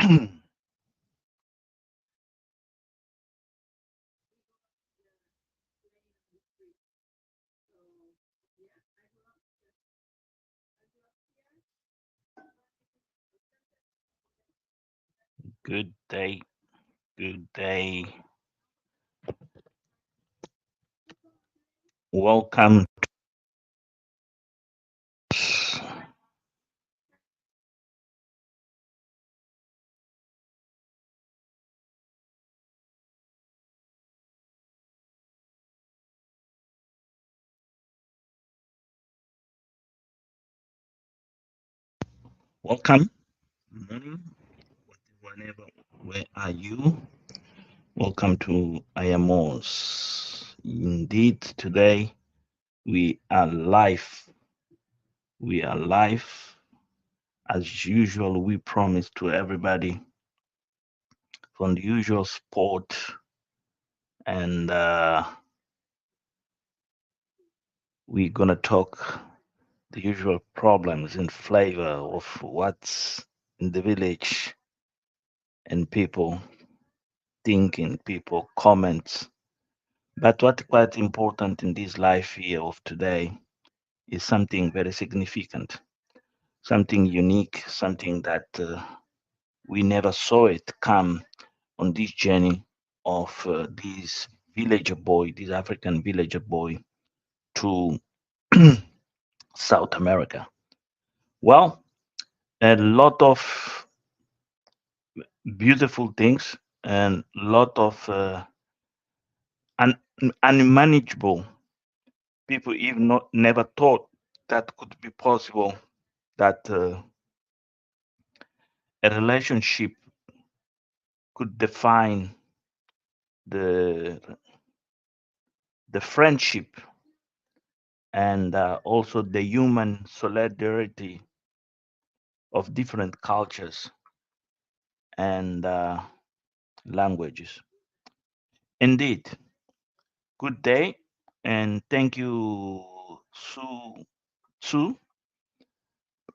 Good day, good day. Welcome. Welcome. Good morning. Whenever, where are you? Welcome to IMOS. Indeed, today we are live. We are live. As usual, we promise to everybody from the usual sport and we're gonna talk the usual problems and flavor of what's in the village and people thinking, people comment. But what quite important in this life here of today is something very significant, something unique, something that we never saw it come on this journey of this villager boy, this African villager boy to South America. Well, a lot of beautiful things and lot of unmanageable people even not never thought that could be possible that a relationship could define the the friendship and also the human solidarity of different cultures and languages. Indeed, good day and thank you, Sue,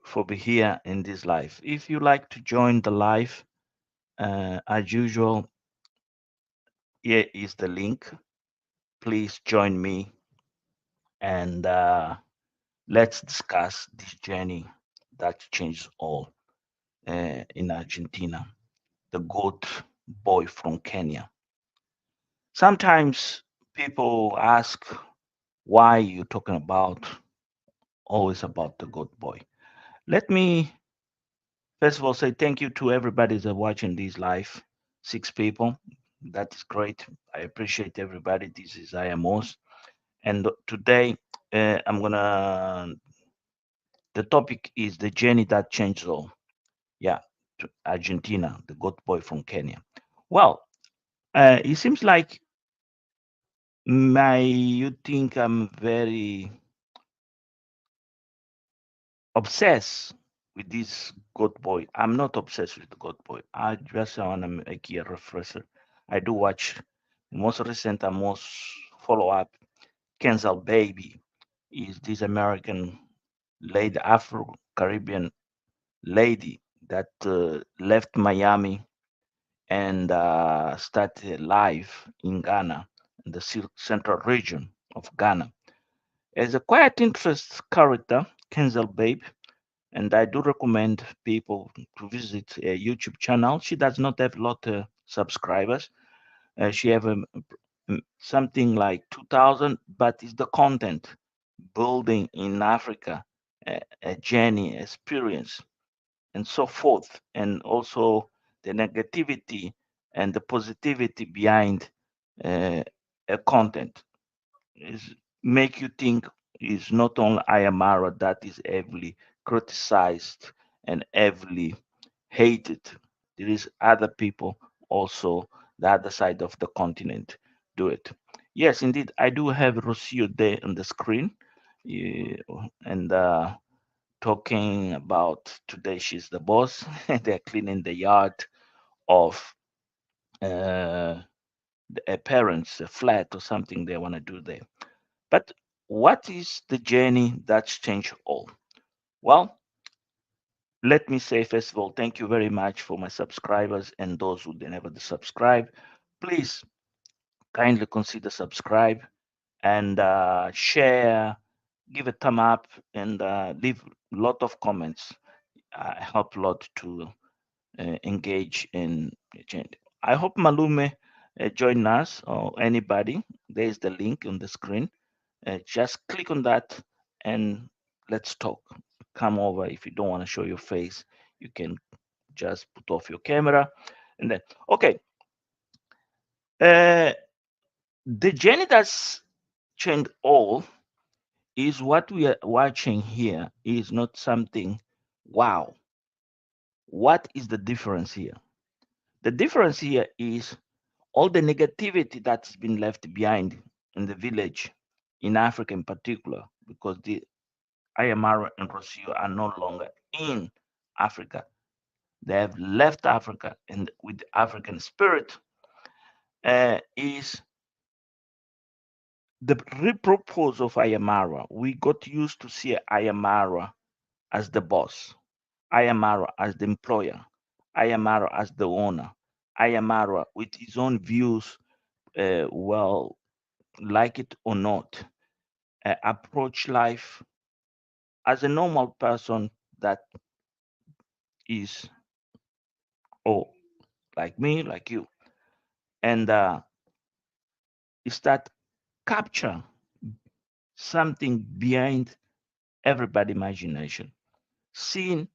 for being here in this live. If you like to join the live, as usual, here is the link. Please join me and let's discuss this journey that changed all in Argentina, the goat boy from Kenya. Sometimes people ask why you're talking about always about the goat boy. Let me first of all say thank you to everybody that's watching this live. 6 people. That is great. I appreciate everybody. This is IMOS. And today I'm gonna the topic is the journey that changed all. Yeah, to Argentina, the goat boy from Kenya. Well, it seems like you think I'm very obsessed with this goat boy. I'm not obsessed with the goat boy. I just want to make a refresher. I do watch most recent and most follow up. Kenzel Baby is this American lady, Afro Caribbean lady that left Miami and started live in Ghana, in the central region of Ghana. As a quite interesting character, Kenzel Babe, and I do recommend people to visit a YouTube channel. She does not have a lot of subscribers. She have something like 2,000, but it's the content building in Africa, a journey, experience, and so forth, and also the negativity and the positivity behind uh, a content is make you think is not only Ayamara that is heavily criticized and heavily hated. There is other people also the other side of the continent do it. Yes, indeed, I do have Rocio there on the screen, and talking about today she's the boss. They're cleaning the yard of uh, a parents' flat or something they want to do there. But what is the journey that's changed all? Well, Let me say, first of all, thank you very much for my subscribers and those who they never subscribe. Please kindly consider subscribe and share, give a thumb up, and leave a lot of comments. Help a lot to engage in change. I hope Malume join us or anybody. There is the link on the screen. Just click on that and let's talk. Come over. If you don't want to show your face, you can just put off your camera and then okay. Uh, the journey that's changed all is what we are watching here is not something wow. What is the difference here? The difference here is all the negativity that's been left behind in the village, in Africa in particular, because the Ayamara and Rossio are no longer in Africa. They have left Africa, and with the African spirit, is the repurpose of Ayamara. We got used to see Ayamara as the boss, Ayamara as the employer, Ayamara as the owner, Ayamara with his own views, well, like it or not, approach life as a normal person that is, oh, like me, like you. And is that capture something behind everybody's imagination. Seeing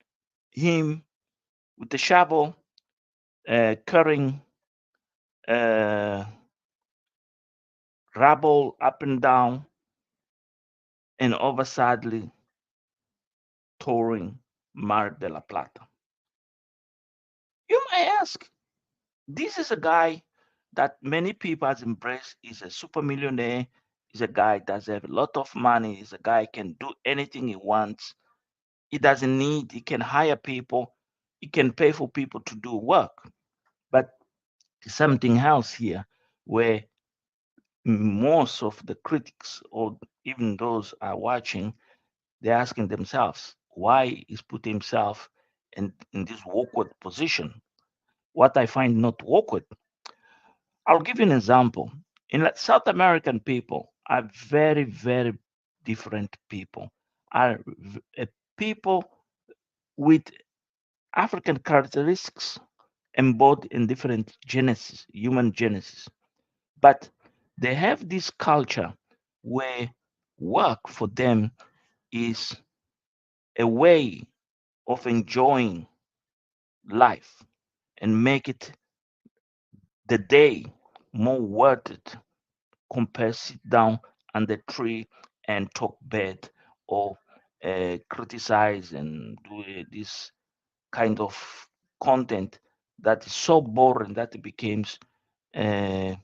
him with the shovel, carrying uh, rubble up and down, and over sadly touring Mar de la Plata. You might ask, this is a guy that many people has embraced. He's a super millionaire. He's a guy that has a lot of money. He's a guy can do anything he wants. He doesn't need. He can hire people. He can pay for people to do work. But there's something else here, where most of the critics or even those are watching, they're asking themselves why he's put himself in this awkward position. What I find not awkward, I'll give you an example. South American people are very, very different people. Are people with African characteristics embodied in different genesis, human genesis. But they have this culture where work for them is a way of enjoying life and make it the day more worth it compare sit down under tree and talk bad or criticize and do this kind of content that is so boring that it becomes uh,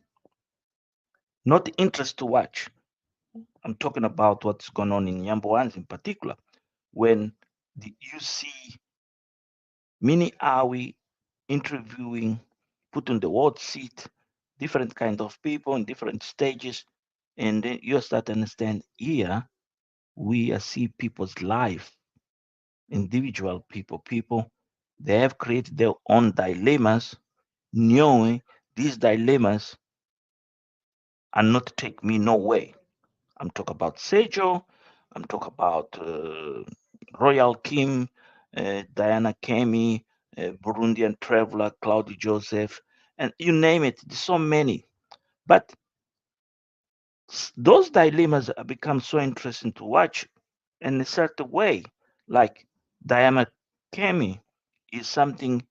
not interest to watch. I'm talking about what's going on in Yamboans in particular, when you see many are we interviewing, putting the word seat, different kind of people in different stages, and then you start to understand here we see people's life, individual people, they have created their own dilemmas, knowing these dilemmas are not take me no way. I'm talking about Sejo, I'm talking about Royal Kim, Diana Kemi, Burundian traveler Claudia Joseph, and you name it. There's so many, but those dilemmas have become so interesting to watch in a certain way. Like Diana Kemi is something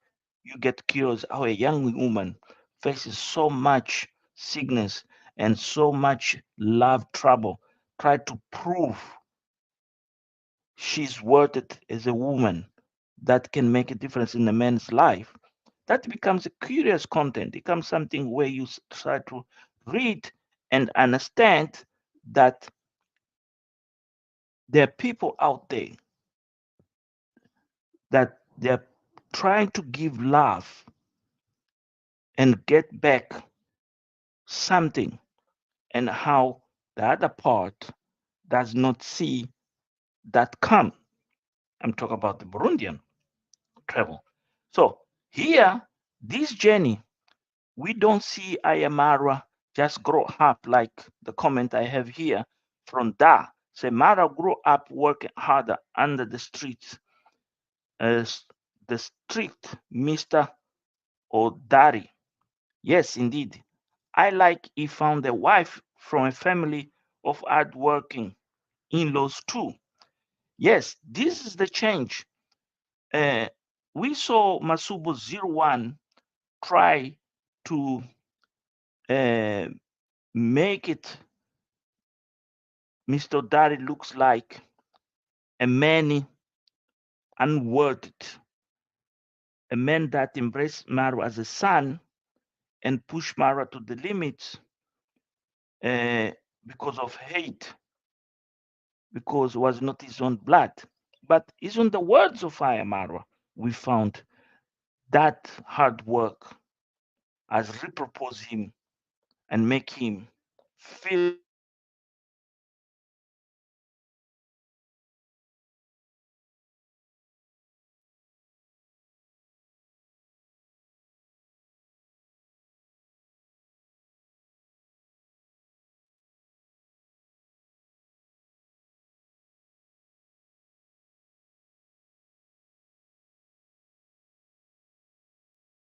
you get curious how a young woman faces so much sickness and so much love trouble, try to prove she's worth it as a woman that can make a difference in a man's life. That becomes a curious content, becomes something where you try to read and understand that there are people out there that they're trying to give love and get back something, and how the other part does not see that come. I'm talking about the Burundian. travel. So here, this journey, we don't see Ayamara just grow up like the comment I have here from Da. Say Mara grew up working harder under the streets, as the strict Mr. Odari. Yes, indeed. I like he found a wife from a family of hardworking in-laws too. Yes, this is the change. Uh, we saw Masubo 01 try to uh, make it Mr. Dari looks like a man unworthy, a man that embraced Mara as a son and pushed Mara to the limits uh, because of hate, because it was not his own blood. But it's on the words of Ayamara we found that hard work has repurposed him and make him feel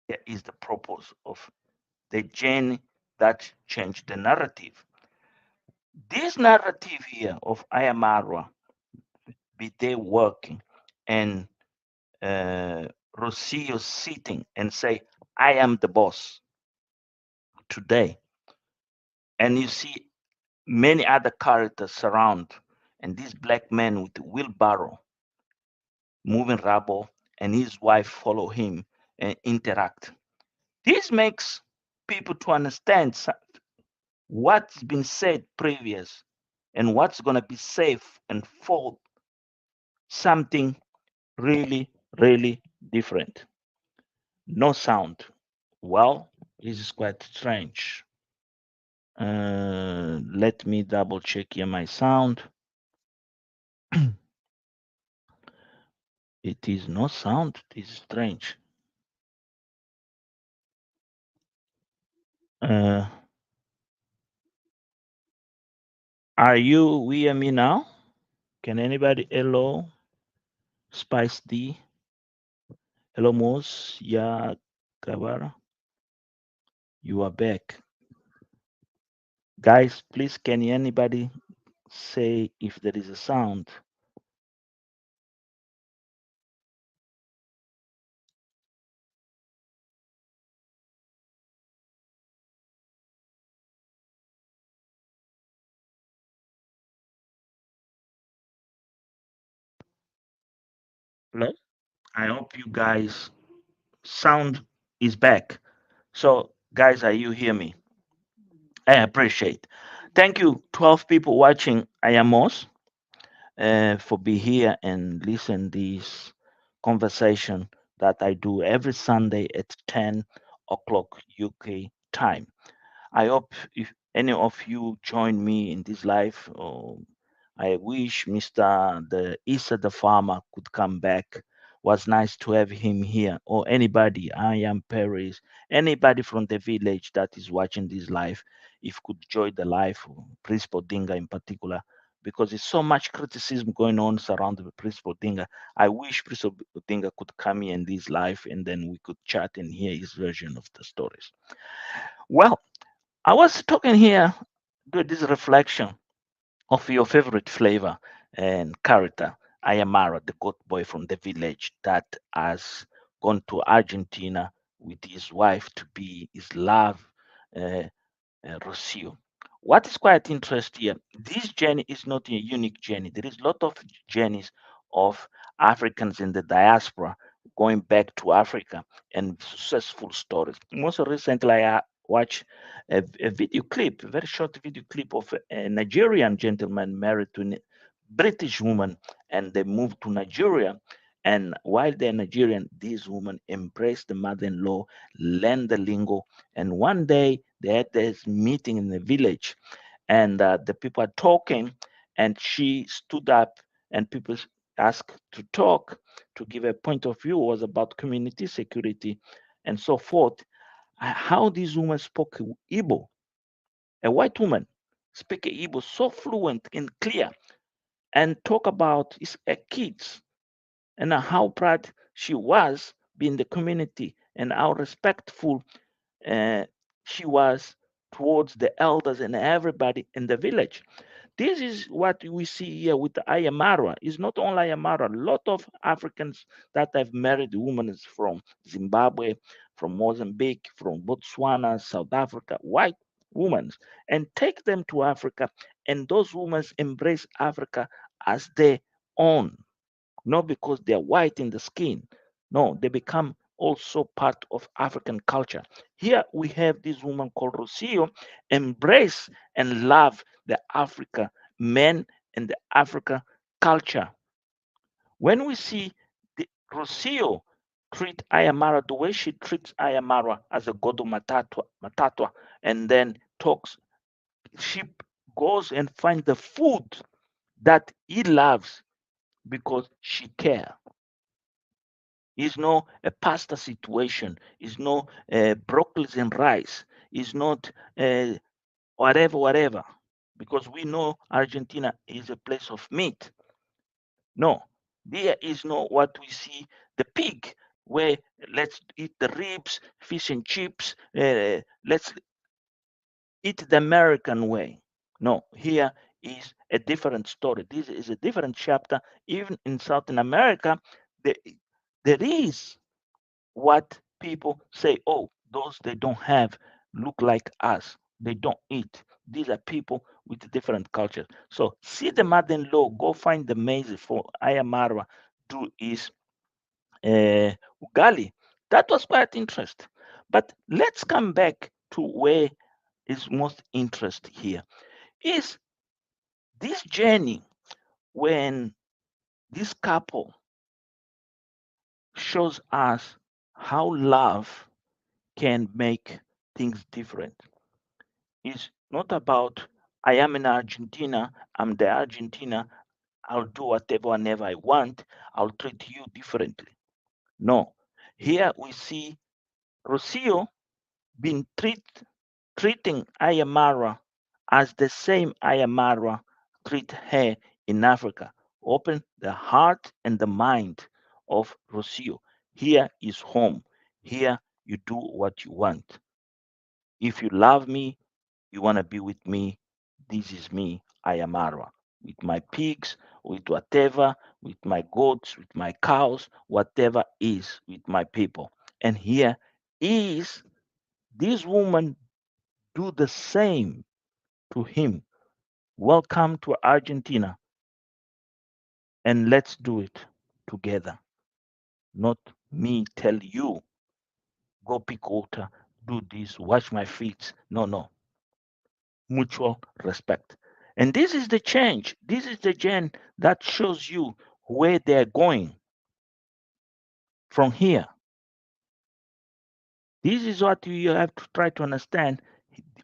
here is the purpose of the journey that changed the narrative. This narrative here of Ayamara be there working and uh, Rocio sitting and say, I am the boss today. And you see many other characters surround, and this black man with the wheelbarrow moving rubble and his wife follow him and interact. This makes people to understand what's been said previous and what's going to be safe and for something really, really different. No sound. Well, this is quite strange. Let me double check here my sound. It is no sound. This is strange. Uh, are you hear me now? Can anybody? Hello, Spice D. Hello, Mos. Yeah, Gavara. You are back. Guys, please, can anybody say if there is a sound? Hello? I hope you guys sound is back. So, guys, are you hear me? I appreciate. Thank you, 12 people watching. I am Mos for be here and listen this conversation that I do every Sunday at 10 o'clock UK time. I hope if any of you join me in this life, I wish Mr. The Issa the farmer could come back. Was nice to have him here, or anybody. I am Paris. Anybody from the village that is watching this live, if could join the life, Principal Dinga in particular, because there's so much criticism going on surrounding the Principal Dinga. I wish Principal Dinga could come here in this live, and then we could chat and hear his version of the stories. Well, I was talking here, do this reflection of your favorite flavor and character, Ayamara, the goat boy from the village that has gone to Argentina with his wife to be his love, uh, Rocio. What is quite interesting here, this journey is not a unique journey. There is a lot of journeys of Africans in the diaspora going back to Africa and successful stories. Most recently, I watched a video clip, a very short video clip of a Nigerian gentleman married to a British woman, and they moved to Nigeria. And while they're Nigerian, this woman embraced the mother-in-law, learned the lingo, and one day they had this meeting in the village, and the people are talking, and she stood up, and people asked to talk to give a point of view was about community security and so forth. How this woman spoke Igbo, a white woman speak Igbo so fluent and clear, and talk about his kids and how proud she was being the community and how respectful uh, she was towards the elders and everybody in the village. This is what we see here with the Ayamara. It's not only Ayamara. A lot of Africans that have married women from Zimbabwe, from Mozambique, from Botswana, South Africa, white women, and take them to Africa, and those women embrace Africa as their own, not because they're white in the skin. No, they become also part of African culture. Here we have this woman called Rocio, embrace and love the Africa men and the Africa culture. When we see the Rocio treat Ayamara the way she treats Ayamara as a Godo Matatwa, and then talks, she goes and finds the food that he loves because she cares. It's not a pasta situation. It's not broccoli and rice. It's not whatever. Because we know Argentina is a place of meat. No, there is not what we see the pig, where let's eat the ribs, fish and chips. Let's eat the American way. No, here is a different story. This is a different chapter. Even in South America, there, there is what people say, oh, those they don't have look like us. They don't eat. These are people with different cultures. So see the mother-in-law, go find the maize for Ayamara, do is ugali. That was quite interesting. But let's come back to where is most interest here. Is this journey when this couple shows us how love can make things different. It's not about I am in Argentina, I'm the Argentina, I'll do whatever whenever I want, I'll treat you differently. No. Here we see Rocio being treating Ayamara as the same Ayamara treat her in Africa. Open the heart and the mind of Rocio. Here is home. Here you do what you want. If you love me, you want to be with me, this is me, Ayamara. With my pigs, with whatever, with my goats, with my cows, whatever is with my people. And here is this woman do the same to him. Welcome to Argentina, and let's do it together. Not me tell you, go pick water, do this, wash my feet. No, no. Mutual respect. And this is the change. This is the gen that shows you where they're going from here. This is what you have to try to understand.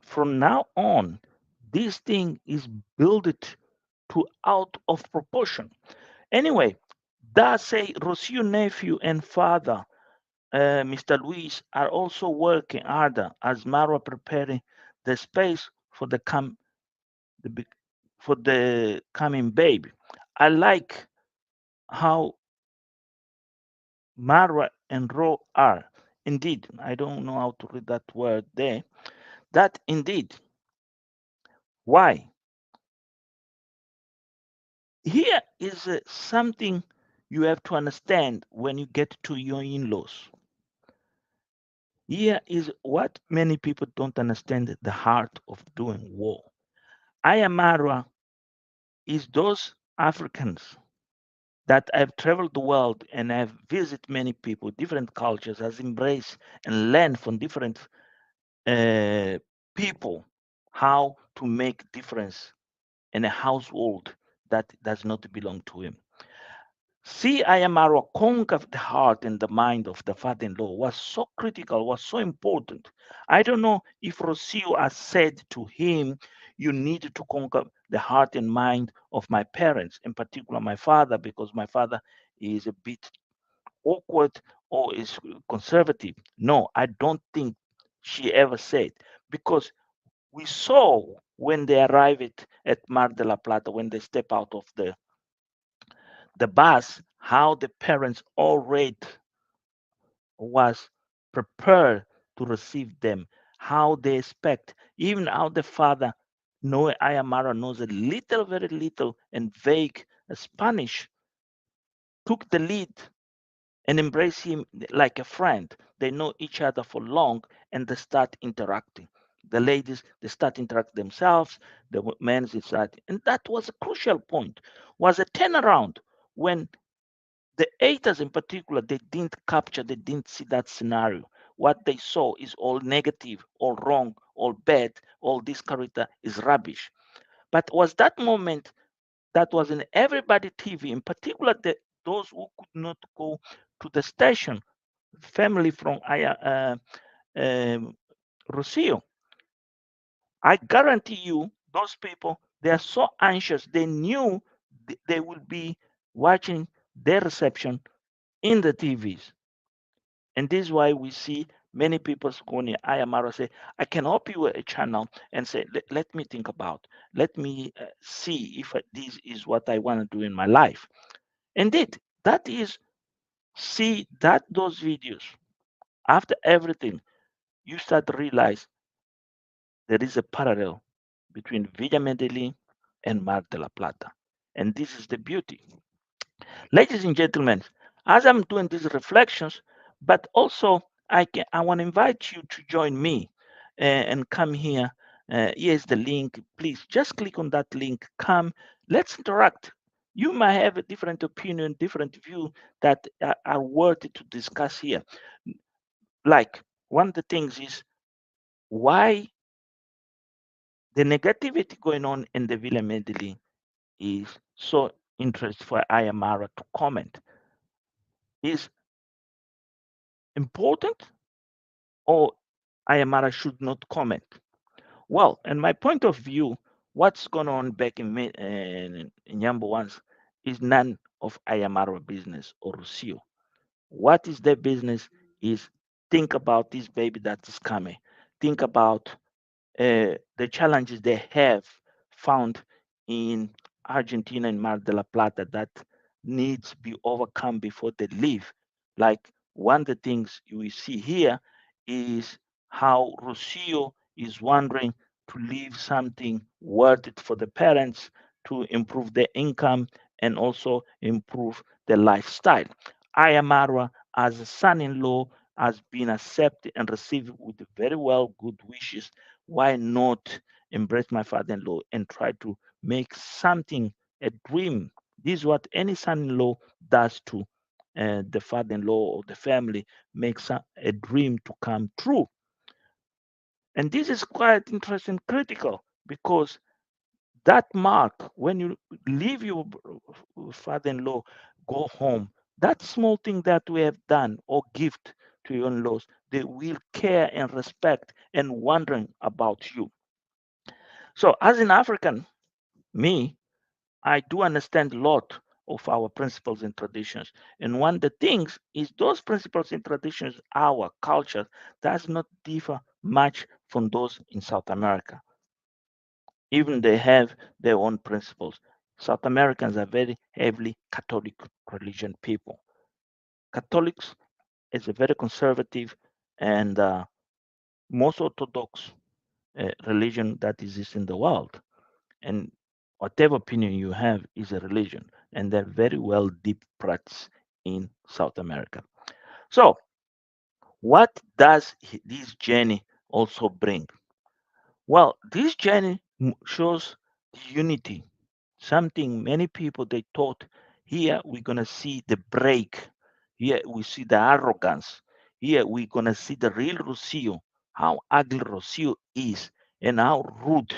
From now on, this thing is built to out of proportion. Anyway, that say Rocio nephew and father, Mr. Luis, are also working harder as Mara preparing the space for the for the coming baby. I like how Mara and Ro are. Indeed, I don't know how to read that word there. That indeed. Why? Here is something you have to understand when you get to your in laws. Here is what many people don't understand the heart of doing war. Ayamara is those Africans that have traveled the world and have visited many people, different cultures, has embraced and learned from different uh, people how to make difference in a household that does not belong to him. See, Ayamaro conquer the heart and the mind of the father-in-law was so critical, was so important. I don't know if Rocio has said to him, you need to conquer the heart and mind of my parents, in particular my father, because my father is a bit awkward or is conservative. No, I don't think she ever said, because we saw when they arrived at Mar de la Plata, when they step out of the bus, how the parents already was prepared to receive them, how they expect, even how the father, Noe Ayamara knows a little, very little, and vague Spanish, took the lead and embraced him like a friend. They know each other for long, and they start interacting. The ladies, they start interacting themselves, the men start, and that was a crucial point, was a turnaround when the haters in particular, they didn't capture, they didn't see that scenario. What they saw is all negative, all wrong, all bad, all this character is rubbish. But was that moment that was in everybody TV, in particular those who could not go to the station, family from Rocio, I guarantee you, those people, they are so anxious. They knew they will be watching their reception in the TVs. And this is why we see many people going in Ayamaro say, I can help you a channel and say, let me think about, let me see if this is what I want to do in my life. Indeed, that is, see that those videos, after everything, you start to realize there is a parallel between Villa Medellin and Mar de la Plata. And this is the beauty. Ladies and gentlemen, as I'm doing these reflections, but also I want to invite you to join me and come here. Here's the link. Please just click on that link. Come, let's interact. You might have a different opinion, different view that are worthy to discuss here. Like one of the things is why the negativity going on in the Villa Medellin is so interesting for Ayamara to comment. Is important or Ayamara should not comment? Well, in my point of view, what's going on back in Yambo ones is none of Ayamara business or Rusio. What is their business is think about this baby that is coming. Think about the challenges they have found in Argentina and Mar de la Plata that needs to be overcome before they leave. Like one of the things we see here is how Rocio is wondering to leave something worth it for the parents to improve their income and also improve their lifestyle. Ayamara, as a son-in-law, has been accepted and received with very well good wishes. Why not embrace my father-in-law and try to make something a dream? This is what any son-in-law does to the father-in-law or the family, makes a dream to come true. And this is quite interesting, critical, because that mark, when you leave your father-in-law, go home, that small thing that we have done or gift to your in-laws, they will care and respect and wondering about you. So as an African, me, I do understand a lot of our principles and traditions. And one of the things is those principles and traditions, our culture, does not differ much from those in South America. Even they have their own principles. South Americans are very heavily Catholic religion people. Catholics is a very conservative and most orthodox religion that exists in the world. And whatever opinion you have is a religion, and they're very well deep practice in South America. So, what does this journey also bring? Well, this journey shows unity, something many people they thought here we're gonna see the break, here we see the arrogance, here we're gonna see the real Rocio, how ugly Rocio is, and how rude,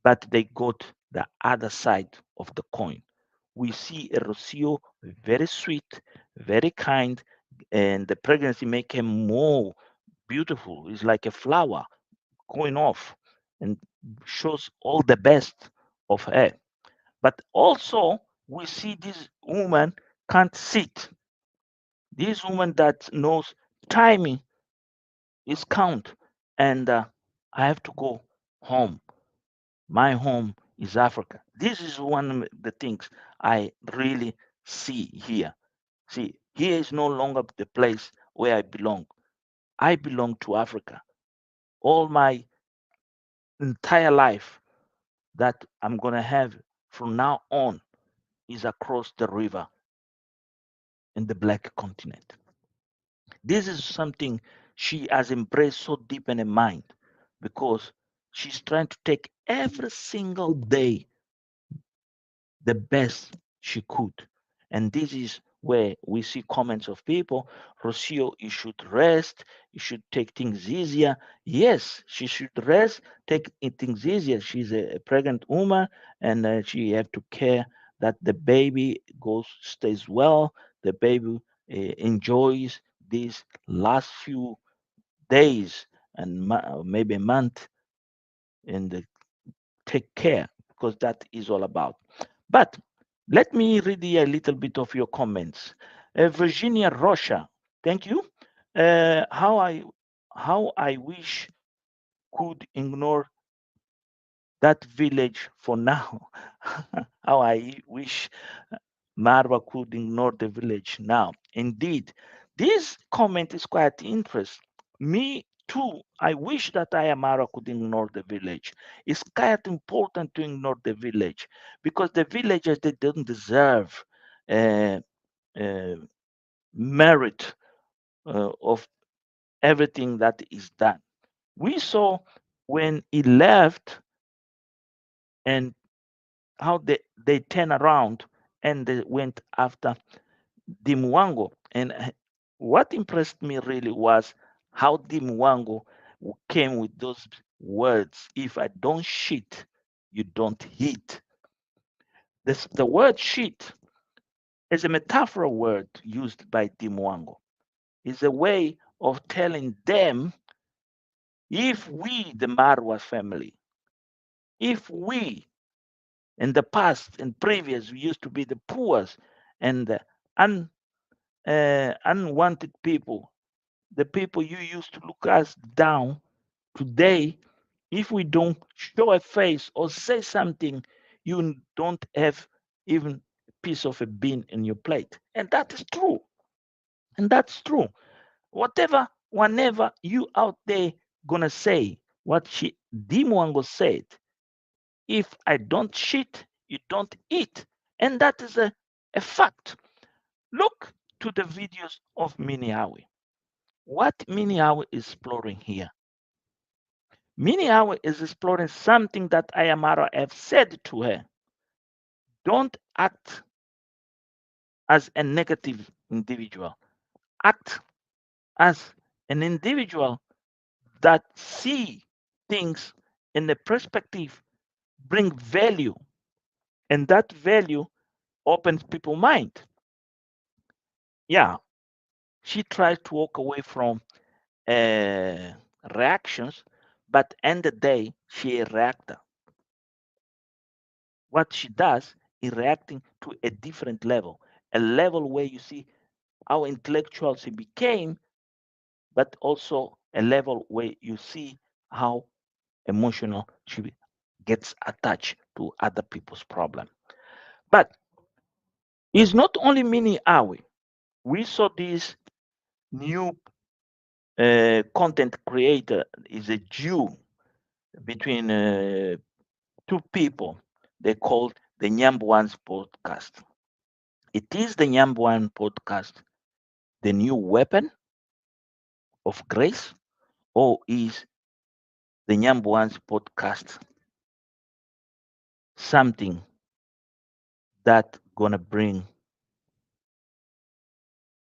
but they got the other side of the coin. We see a Rocio very sweet, very kind, and the pregnancy make him more beautiful. It's like a flower going off and shows all the best of her. But also we see this woman. can't sit. This woman that knows timing is count, and I have to go home. My home is Africa. This is one of the things I really see here. See, here is no longer the place where I belong. I belong to Africa. All my entire life that I'm going to have from now on is across the river in the black continent. This is something she has embraced so deep in her mind because she's trying to take every single day the best she could. And this is where we see comments of people, Rocio, you should rest, you should take things easier. Yes, she should rest, take things easier. She's a pregnant woman and she have to care that the baby stays well, the baby enjoys these last few days and maybe a month in the take care because that is all about. But let me read here a little bit of your comments. Virginia Rocha, thank you. How I wish could ignore that village for now. How I wish Marwa could ignore the village now. Indeed, this comment is quite interesting. Me too. I wish that Ayamara could ignore the village. It's quite important to ignore the village because the villagers they don't deserve uh, uh, merit of everything that is done. We saw when he left and how they turn around and they went after Dimwango. And what impressed me really was how Dimwango came with those words. If I don't shit, you don't hit. The word shit is a metaphor word used by Dimwango. It's a way of telling them if we, the Marwa family, if we in the past and previous we used to be the poorest and the unwanted people, the people you used to look us down today, if we don't show a face or say something, you don't have even a piece of a bean in your plate. And that is true. And that's true. Whenever you out there gonna say what Dimwango said, if I don't shit, you don't eat. And that is a fact. Look to the videos of Miniawi. What Miniawi is exploring here? Miniawi is exploring something that Ayamara have said to her. Don't act as a negative individual. Act as an individual that see things in a perspective, bring value, and that value opens people's mind. Yeah, she tries to walk away from uh, reactions, but end the day she a reactor. What she does is reacting to a different level, a level where you see how intellectual she became, but also a level where you see how emotional she gets attached to other people's problem. But it's not only Mini Awe. We saw this new content creator is a Jew between two people. They called the Nyambwans podcast. It is the Nyambwan podcast the new weapon of grace, or is the Nyambwans podcast something that gonna bring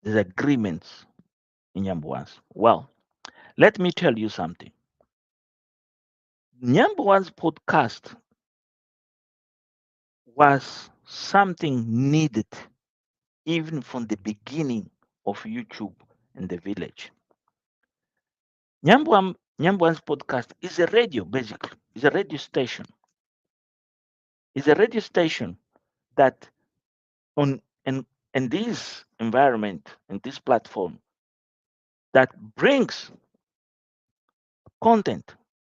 disagreements in Nyambwans? Well, let me tell you something. Nyambwans podcast was something needed even from the beginning of YouTube in the village. Nyambwan's podcast is a radio, basically. It's a radio station. It's a radio station that on And this environment and this platform that brings content,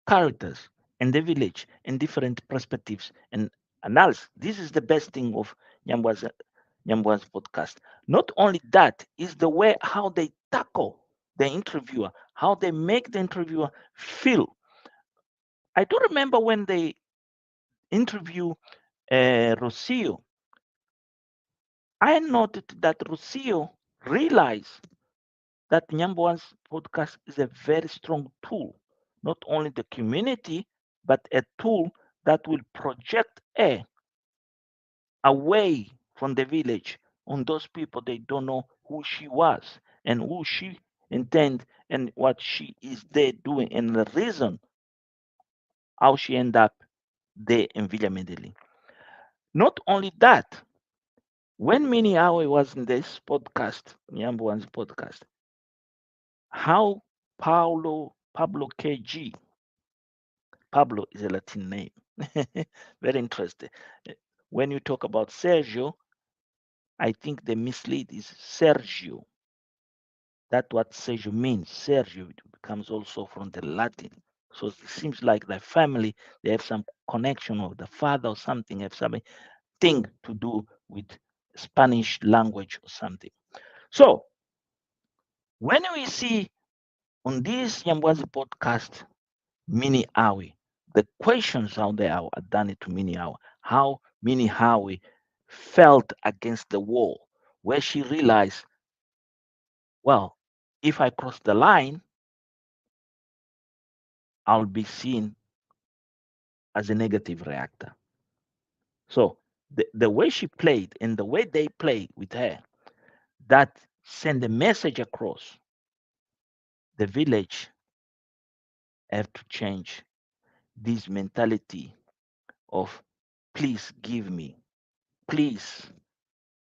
characters, and the village and different perspectives and analysis. This is the best thing of Nyambwa's, Nyambwa's podcast. Not only that, is the way how they tackle the interviewer, how they make the interviewer feel. I do remember when they interview Rocio, I noted that Rocio realized that Nyambwa's podcast is a very strong tool, not only the community, but a tool that will project away from the village on those people they don't know who she was and who she intend and what she is there doing and the reason how she end up there in Villa Medellin. Not only that, when Mini Awe was in this podcast, Nyambwa's podcast, how Pablo KG, Pablo is a Latin name. Very interesting. When you talk about Sergio, I think the mislead is Sergio. That's what Sergio means. Sergio comes also from the Latin. So it seems like the family, they have some connection of the father or something, have something to do with Spanish language or something. So when we see on this Yambwazi podcast, Mini Awi, the questions out there are done it to Mini Awi, how Mini Awi felt against the wall, where she realized, well, if I cross the line, I'll be seen as a negative reactor. So the way she played and the way they played with her, that send a message across the village have to change this mentality of please give me, please,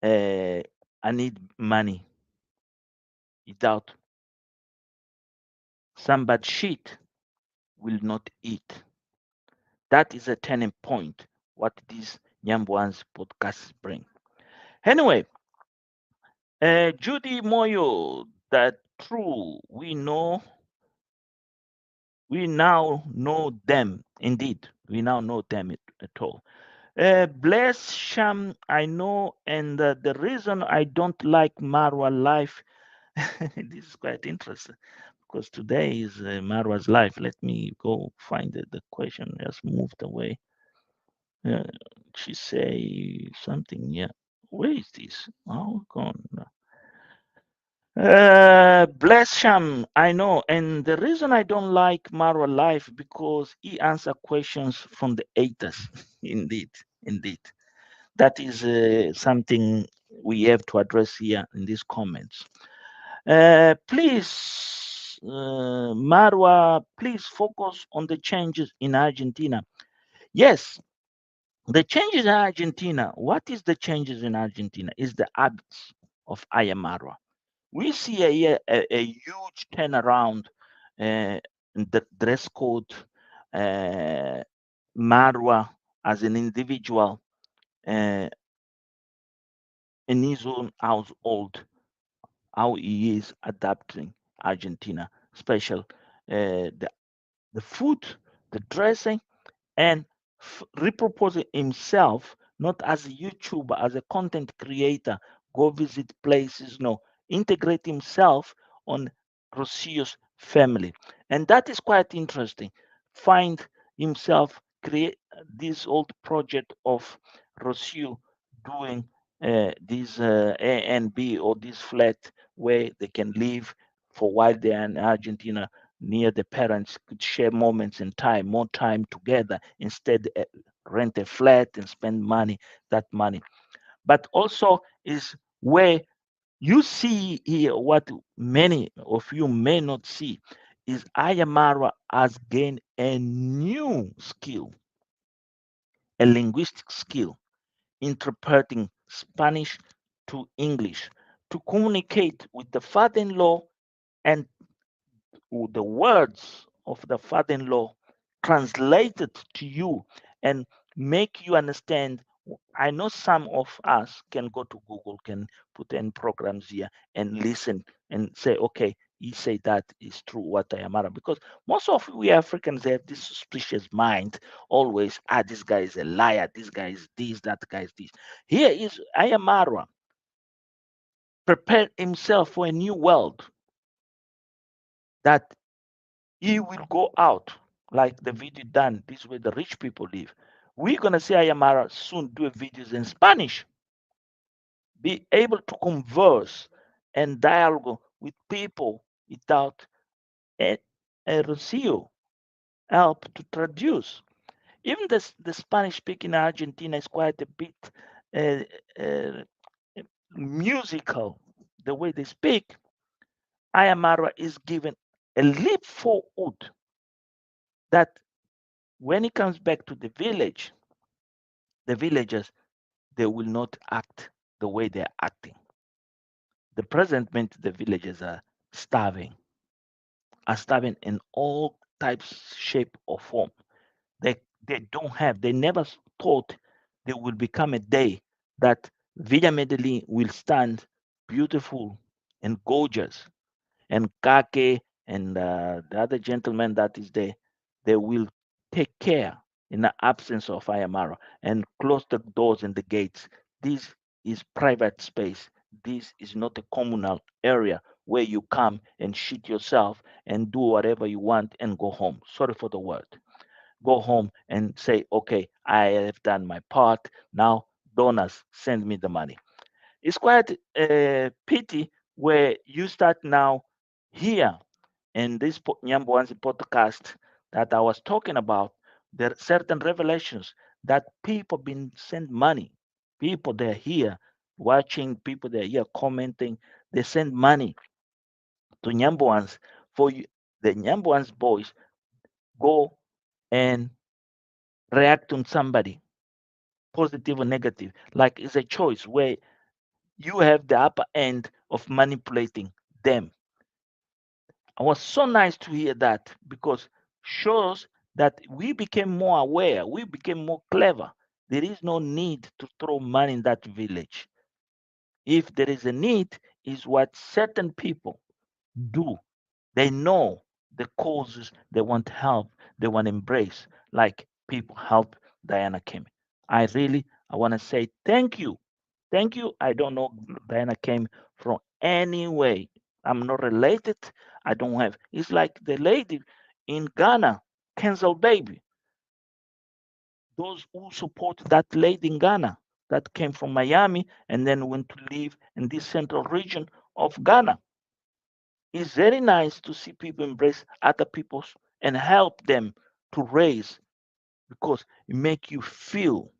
I need money without some bad shit will not eat. That is a turning point. What these Nyambwan's podcasts bring. Anyway, Judy Moyo, that true. We now know them. Indeed, we now know them at all. Bless Sham, I know, and the reason I don't like Marwa life, this is quite interesting because today is Marwa's life. Let me go find the question. Just moved away. Uh, she say something. Yeah, where is this? Oh, gone. Bless Sham, I know, and the reason I don't like Marwa life because he answer questions from the haters. Indeed, indeed. That is something we have to address here in these comments. Please, Marwa, please focus on the changes in Argentina. Yes, the changes in Argentina. What is the changes in Argentina? Is the habits of Ayamarwa. We see a huge turnaround in the dress code. Uh, Marwa as an individual uh, in his own household, how he is adapting Argentina, special the food, the dressing, and repurposing himself not as a YouTuber, as a content creator, go visit places, no, integrate himself on Rocio's family. And that is quite interesting. Find himself create this old project of Rocio doing this A and B or this flat where they can live for while they are in Argentina near the parents could share moments and time, more time together instead rent a flat and spend money, that money. But also is where you see here what many of you may not see is Ayamara has gained a new skill, a linguistic skill, interpreting Spanish to English to communicate with the father-in-law and the words of the father-in-law translated to you and make you understand I know some of us can go to Google, can put in programs here and listen and say, okay, he say that is true what I am Arab. Because most of we Africans have this suspicious mind always, this guy is a liar, this guy is this, that guy is this. Here is Ayamara prepared himself for a new world that he will go out like the video done. This is where the rich people live. We're gonna see Ayamara soon do videos in Spanish, be able to converse and dialogue with people without a, a Rocio help to traduce. Even the Spanish speaking Argentina is quite a bit uh, uh, musical, the way they speak. Ayamara is given a leap forward that when he comes back to the villagers, they will not act the way they're acting. The present meant the villagers starving, are starving in all types, shape, or form. They they don't have. They never thought there will become a day that Villa Medellin will stand beautiful and gorgeous, and Kake and the other gentleman that is there, they will take care in the absence of Ayamaro and close the doors and the gates. This is private space. This is not a communal area where you come and shit yourself and do whatever you want and go home. Sorry for the word. Go home and say, okay, I have done my part. Now, donors, send me the money. It's quite a pity where you start now here in this Nyamboansi podcast that I was talking about. There are certain revelations that people been send money. People they're here watching, people they're here commenting. They send money to Nyamboans for you. The Nyamboans boys go and react on somebody, positive or negative. Like it's a choice where you have the upper end of manipulating them. It was so nice to hear that because shows that we became more aware, we became more clever. There is no need to throw money in that village. If there is a need, is what certain people do. They know the causes they want help, they want embrace, like people help Diana Kim. I want to say thank you. Thank you. I don't know Diana came from any way. I'm not related. I don't have. It's like the lady in Ghana, Kenzel Baby. Those who support that lady in Ghana that came from Miami and then went to live in this central region of Ghana. It's very nice to see people embrace other people's and help them to raise because it make you feel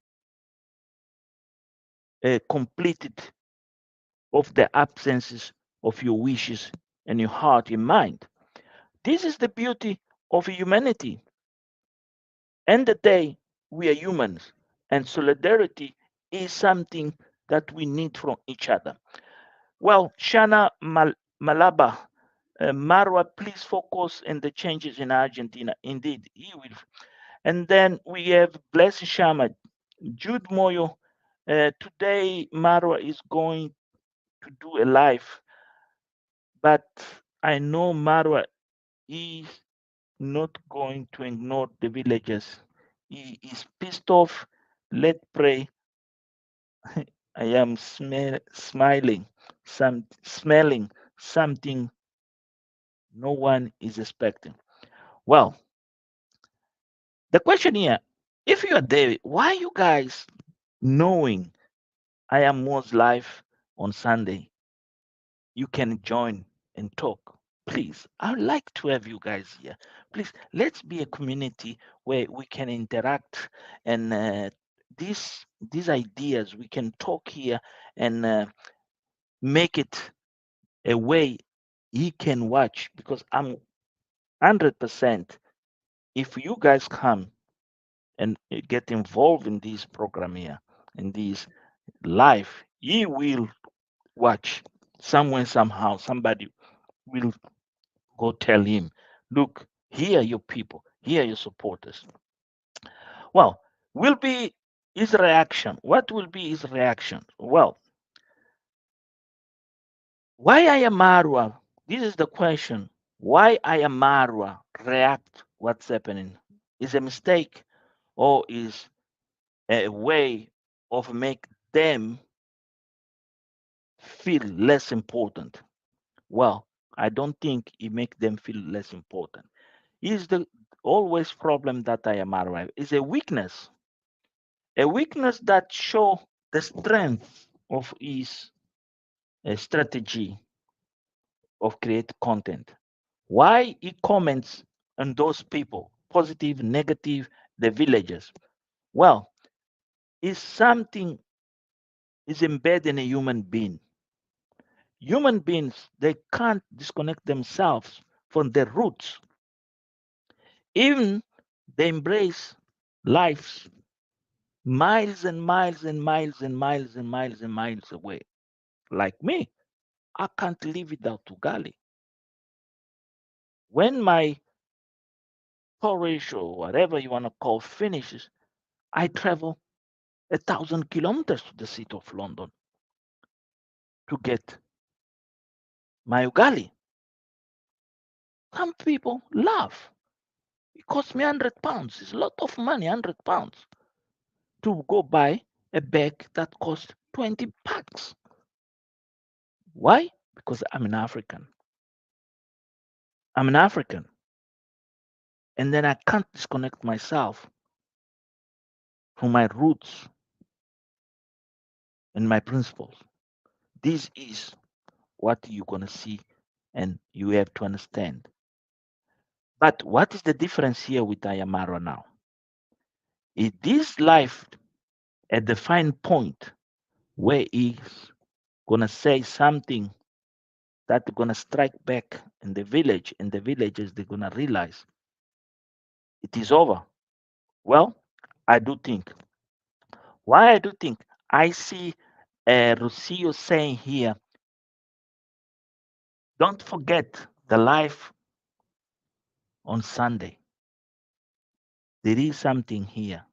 completed of the absences of your wishes and your heart, your mind. This is the beauty of humanity. And the day we are humans, and solidarity is something that we need from each other. Well, Malaba, Marwa, please focus on the changes in Argentina. Indeed, he will. And then we have Blessing Sharma, Jude Moyo. Today, Marwa is going to do a live, but I know Marwa is not going to ignore the villagers. He is pissed off. Let's pray. I am smelling something no one is expecting. Well, the question here, if you are there, why you guys knowing I am most live on Sunday, you can join and talk. Please, I would like to have you guys here. Please, let's be a community where we can interact and these ideas we can talk here and make it a way he can watch because I'm 100%. If you guys come and get involved in this program here, in this live, he will watch somewhere, somehow, somebody will go tell him, look, here are your people, here are your supporters. Well, we'll be His reaction. What will be his reaction? Well, why Ayamarwa? This is the question. Why Ayamarwa react what's happening? Is a mistake or is a way of make them feel less important? Well, I don't think it make them feel less important. Is the always problem that Ayamarwa is a weakness that show the strength of his strategy of create content. Why he comments on those people, positive, negative, the villagers? Well, is something is embedded in a human being. Human beings, they can't disconnect themselves from their roots. Even they embrace lives miles and miles and miles and miles and miles and miles away. Like me, I can't live without Ugali. When my porridge or whatever you want to call finishes, I travel 1,000 kilometers to the city of London to get my ugali. Some people laugh. It cost me £100. It's a lot of money, £100 to go buy a bag that costs 20 packs. Why? Because I'm an African. I'm an African. And then I can't disconnect myself from my roots and my principles. This is what you're going to see and you have to understand. But what is the difference here with Ayamara now? Is this life a defined point where he's gonna say something that gonna strike back in the village, and the villagers they're gonna realize it is over. Well, I do think. Why I do think I see Rocio saying here, don't forget the life on Sunday. There is something here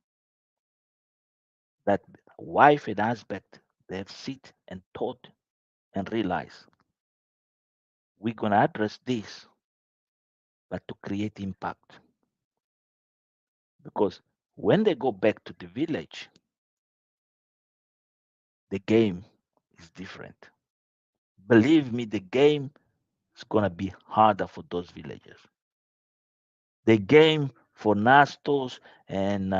that wife and husband they have sit and thought and realize we're gonna address this, but to create impact. Because when they go back to the village, the game is different. Believe me, the game is going to be harder for those villagers. The game for Nastos and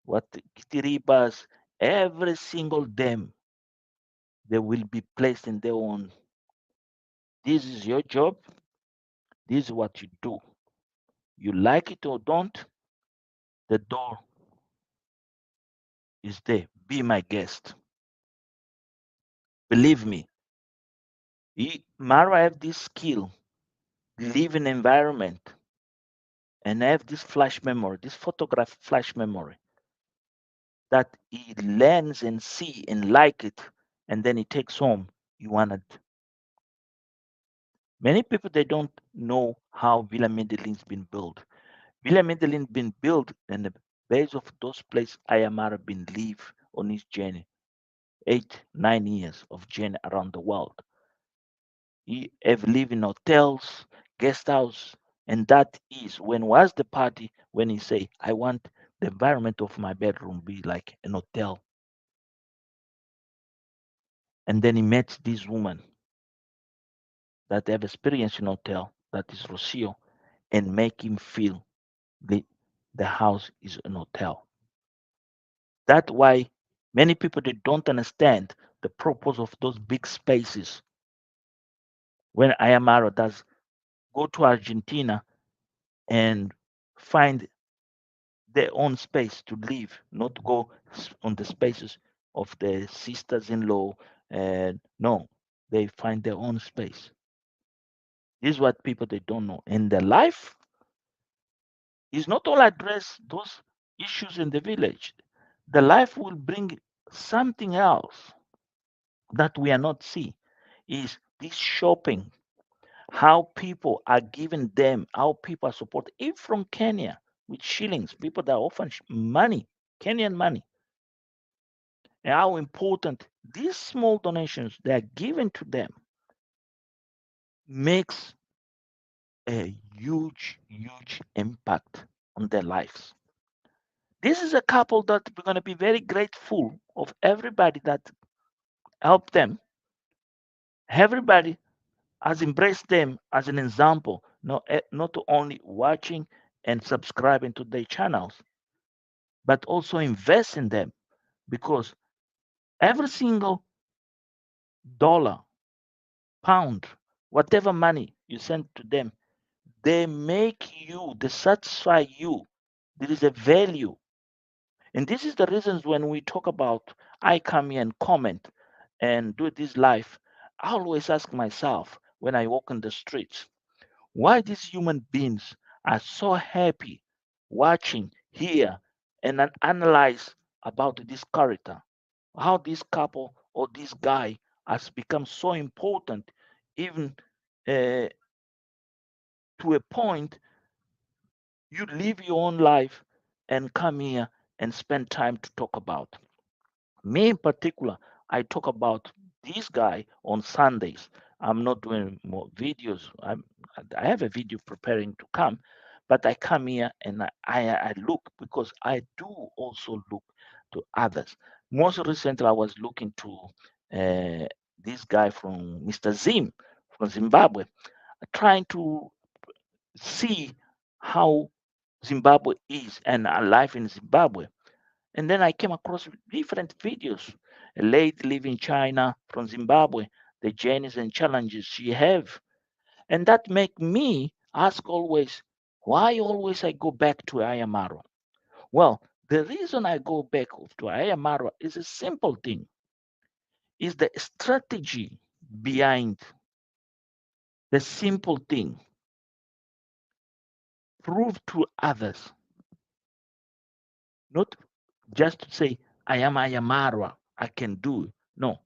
what Kitiribas, every single them, they will be placed in their own. This is your job. This is what you do. You like it or don't, the door is there. Be my guest. Believe me, Mara have this skill, live in environment and have this flash memory, this photograph flash memory that he learns and see and like it, and then he takes home. You want it. Many people they don't know how Villa Medellin's been built. Villa Medellin been built in the base of those places Ayamara been live on his journey, 8, 9 years of journey around the world. He have lived in hotels, guest house, and that is when was the party when he say, I want the environment of my bedroom be like an hotel. And then he met this woman that have experience in hotel, that is Rocio, and make him feel the the house is an hotel. That's why many people they don't understand the purpose of those big spaces. When Ayamaro does go to Argentina and find their own space to live, not go on the spaces of the sisters-in-law. And no, they find their own space. This is what people they don't know. And the life is not all address those issues in the village. The life will bring something else that we are not see. Is this shopping? How people are giving them, how people are supported, even from Kenya with shillings. People that often money. Kenyan money, and how important these small donations that are given to them makes a huge impact on their lives. This is a couple that we're going to be very grateful of everybody that helped them. Everybody has embraced them as an example, not only watching and subscribing to their channels, but also invest in them because every single dollar, pound, whatever money you send to them, they make you, they satisfy you. There is a value. And this is the reasons when we talk about I come here and comment and do this live, I always ask myself when I walk in the streets, why these human beings are so happy watching, hear, and analyze about this character, how this couple or this guy has become so important, even uh, to a point you live your own life and come here and spend time to talk about. Me in particular, I talk about this guy on Sundays. I'm not doing more videos. I have a video preparing to come, but I come here and I look because I do also look to others. Most recently, I was looking to this guy from Mr. Zim from Zimbabwe, trying to see how Zimbabwe is and life in Zimbabwe. And then I came across different videos. A lady living in China from Zimbabwe, the journeys and challenges she have. And that make me ask always, why always I go back to Ayamaro? Well, the reason I go back to Ayamaro is a simple thing, is the strategy behind the simple thing. Prove to others, not just to say, I am Ayamaro, I can do it. No,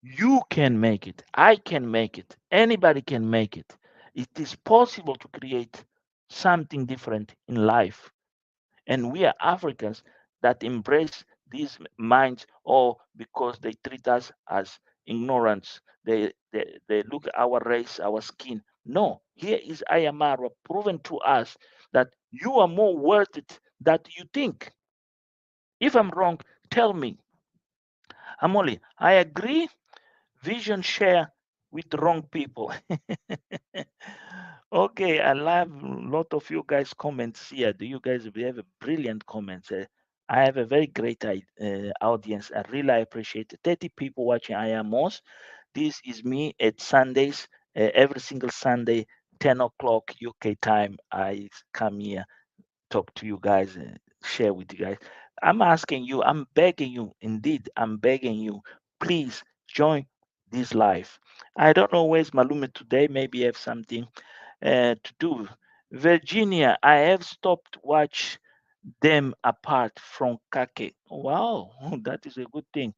you can make it. I can make it. Anybody can make it. It is possible to create something different in life. And we are Africans that embrace these minds, or because they treat us as ignorance. They look at our race, our skin. No, here is Ayamara proven to us that you are more worth it than you think. If I'm wrong, tell me. Amoli, I agree vision share with wrong people. Okay, I love a lot of you guys comments here. Do you guys have a brilliant comments? I have a very great audience. I really appreciate it. 30 people watching I am most. This is me at Sundays, every single Sunday, 10 o'clock UK time. I come here, talk to you guys, share with you guys. I'm asking you, I'm begging you, indeed, I'm begging you, please join this live. I don't know where's Malume today. Maybe you have something to do. Virginia, I have stopped watch them apart from Kake. Wow, that is a good thing.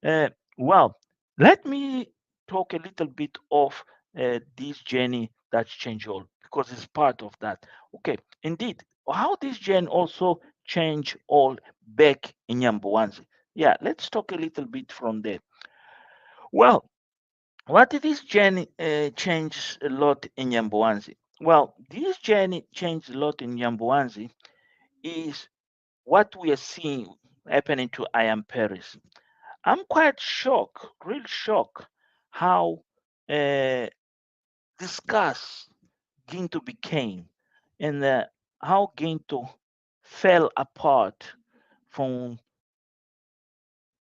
Uh, well, let me talk a little bit of this journey that's changed all because it's part of that. Okay, indeed, how this journey also changed all back in Yambuanzi. Yeah, let's talk a little bit from there. Well, what did this journey change a lot in Yambuanzi? Well, this journey changed a lot in Yambuanzi is what we are seeing happening to I am Paris. I'm quite shocked, real shocked, how uh, discussed Ginto became and how Ginto fell apart from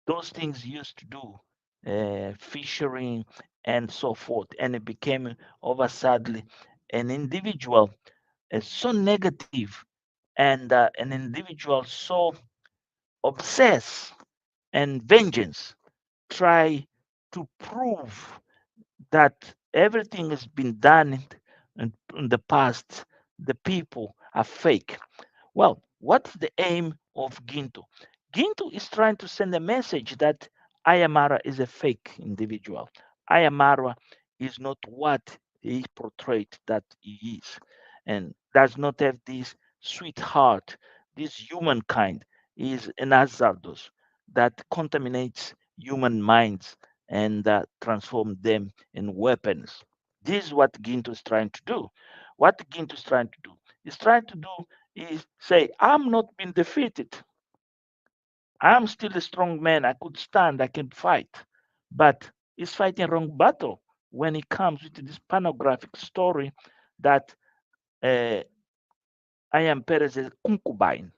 those things he used to do, fishing and so forth. And it became over sadly an individual so negative and an individual so obsessed and vengeance try to prove that everything has been done in the past, the people are fake. Well, what's the aim of Ginto? Ginto is trying to send a message that Ayamara is a fake individual. Ayamara is not what he portrayed that he is, and does not have this sweet heart, this humankind. is an hazardous that contaminates human minds and transform them in weapons. This is what Ginto is trying to do. What Ginto is trying to do is say, I'm not being defeated. I'm still a strong man. I could stand. I can fight. But he's fighting wrong battle when he comes with this pornographic story that uh, I am Perez is a concubine,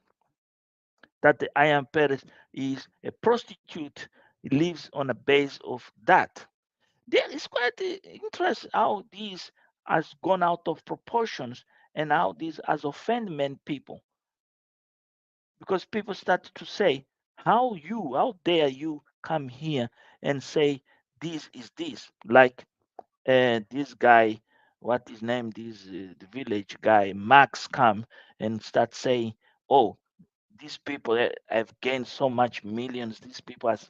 that the I am Perez is a prostitute. He lives on a base of that. There is quite interesting how this has gone out of proportions and how this has offended many people because people start to say, how dare you come here and say this is this? Like this guy, what his name, this the village guy, Max, come and start saying, oh, these people have gained so much millions. These people has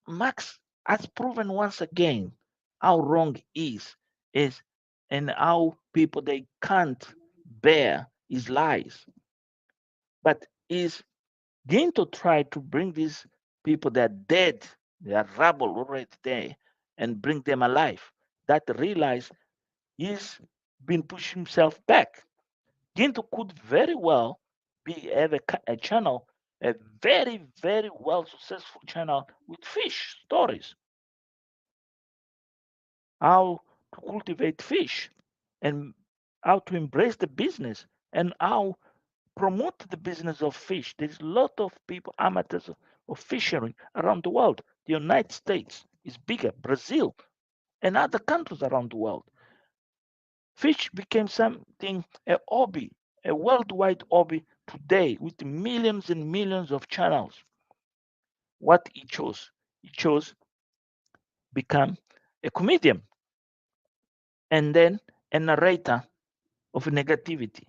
Max has proven once again how wrong is and how people they can't bear his lies. But is going to try to bring these people that are dead, they are rubble already there, and bring them alive. That realize he's been pushing himself back. Ginto could very well have a channel, a very, very well successful channel with fish stories, how to cultivate fish and how to embrace the business and how promote the business of fish. There's a lot of people, amateurs of fishery around the world. The United States is bigger, Brazil, and other countries around the world. Fish became something, a hobby, a worldwide hobby today with millions and millions of channels. What he chose? He chose become a comedian and then a narrator of negativity.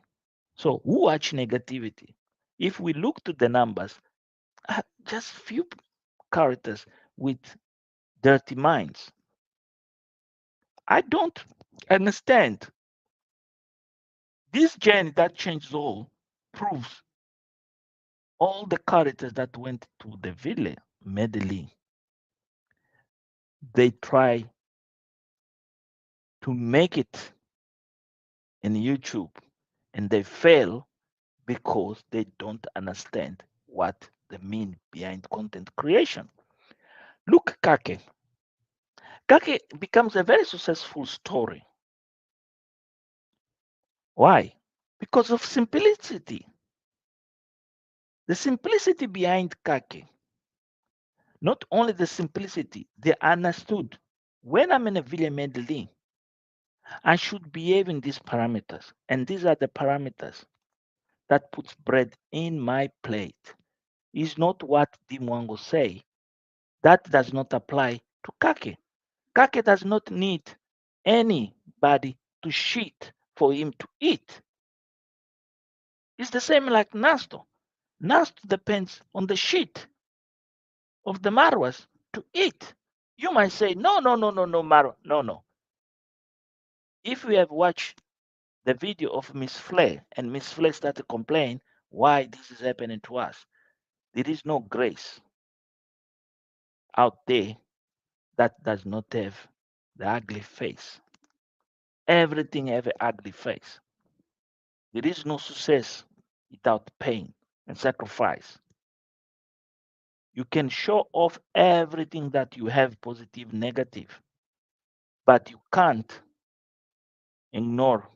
So who watch negativity? If we look to the numbers, just few characters with dirty minds. I don't understand. This journey that changed all proves all the characters that went to the village, Medellin, they try to make it in YouTube and they fail because they don't understand what the mean behind content creation. Look, Kake. Kake becomes a very successful story. Why? Because of simplicity. The simplicity behind Kake. Not only the simplicity, they understood when I'm in a villa Medellin, I should behave in these parameters. And these are the parameters that puts bread in my plate. Is not what Dimwango say. That does not apply to Kake. Kake does not need anybody to shit for him to eat. It's the same like Nasto. Nasto depends on the shit of the Marwas to eat. You might say, no, no, no, no, no, Marwa. No, no. If we have watched the video of Miss Flay and Miss Flay started to complain why this is happening to us, there is no grace out there that does not have the ugly face. Everything have an ugly face. There is no success without pain and sacrifice. You can show off everything that you have, positive, negative, but you can't ignore